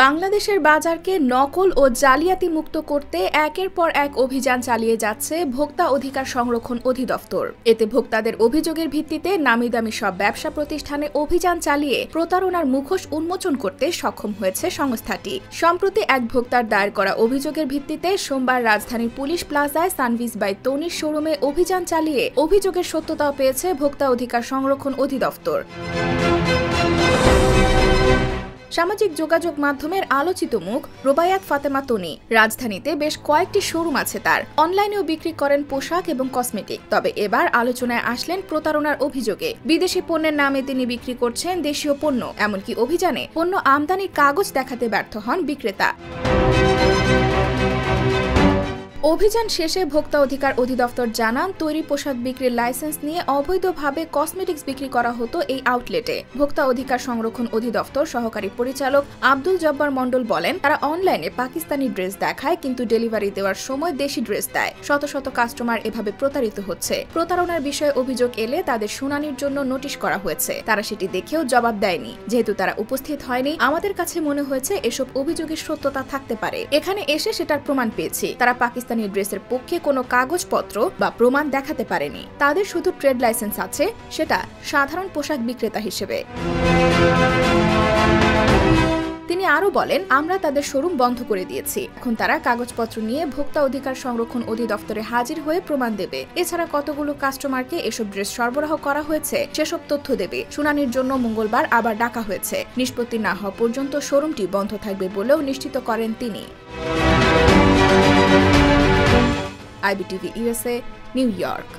বাংলাদেশের বাজারকে নকল ও জালিয়াতি মুক্ত করতে একের পর এক অভিযান চালিয়ে যাচ্ছে ভোক্তা অধিকার সংরক্ষণ অধিদপ্তর। এতে ভোক্তাদের অভিযোগের ভিত্তিতে নামিদামি সব ব্যবসা প্রতিষ্ঠানে অভিযান চালিয়ে প্রতারণার মুখোশ উন্মোচন করতে সক্ষম হয়েছে সংস্থাটি। সম্প্রতি এক ভোক্তার দায়ের করা অভিযোগের ভিত্তিতে সোমবার রাজধানীর পুলিশ প্লাজায় সানভিজ বাই তনির শোরুমে অভিযান চালিয়ে অভিযোগের সত্যতাও পেয়েছে ভোক্তা অধিকার সংরক্ষণ অধিদপ্তর। সামাজিক যোগাযোগ মাধ্যমের আলোচিত মুখ রোবায়াত ফাতেমা তনি। রাজধানীতে বেশ কয়েকটি শোরুম আছে তার। অনলাইনেও বিক্রি করেন পোশাক এবং কসমেটিক। তবে এবার আলোচনায় আসলেন প্রতারণার অভিযোগে। বিদেশি পণ্যের নামে তিনি বিক্রি করছেন দেশীয় পণ্য। এমনকি অভিযানে পণ্য আমদানির কাগজ দেখাতে ব্যর্থ হন বিক্রেতা। অভিযান শেষে ভোক্তা অধিকার অধিদপ্তর জানান, তৈরি পোশাক বিক্রির লাইসেন্স নিয়ে অবৈধভাবে কসমেটিক্স বিক্রি করা হতো এই আউটলেটে। ভোক্তা অধিকার সংরক্ষণ অধিদপ্তর সহকারী পরিচালক আব্দুল জব্বার মণ্ডল বলেন, তারা অনলাইনে পাকিস্তানি ড্রেস দেখায় কিন্তু ডেলিভারি দেওয়ার সময় দেশি ড্রেস দেয়। শত শত কাস্টমার এভাবে প্রতারিত হচ্ছে। প্রতারণার বিষয়ে অভিযোগ এলে তাদের শুনানির জন্য নোটিশ করা হয়েছে। তারা সেটি দেখেও জবাব দেয়নি। যেহেতু তারা উপস্থিত হয়নি, আমাদের কাছে মনে হয়েছে এসব অভিযোগের সত্যতা থাকতে পারে। এখানে এসে সেটার প্রমাণ পেয়েছি। তারা পাকিস্তানি ড্রেসের পক্ষে কোনো কাগজপত্র বা প্রমাণ দেখাতে পারেনি। তাদের শুধু ট্রেড লাইসেন্স আছে, সেটা সাধারণ পোশাক বিক্রেতা হিসেবে। তিনি আরো বলেন, আমরা তাদের শোরুম বন্ধ করে দিয়েছি। এখন তারা কাগজপত্র নিয়ে ভোক্তা অধিকার সংরক্ষণ অধিদপ্তরে হাজির হয়ে প্রমাণ দেবে। এছাড়া কতগুলো কাস্টমারকে এসব ড্রেস সরবরাহ করা হয়েছে সেসব তথ্য দেবে। শুনানির জন্য মঙ্গলবার আবার ডাকা হয়েছে। নিষ্পত্তি না হওয়া পর্যন্ত শোরুমটি বন্ধ থাকবে বলেও নিশ্চিত করেন তিনি। IBTV USA, New York।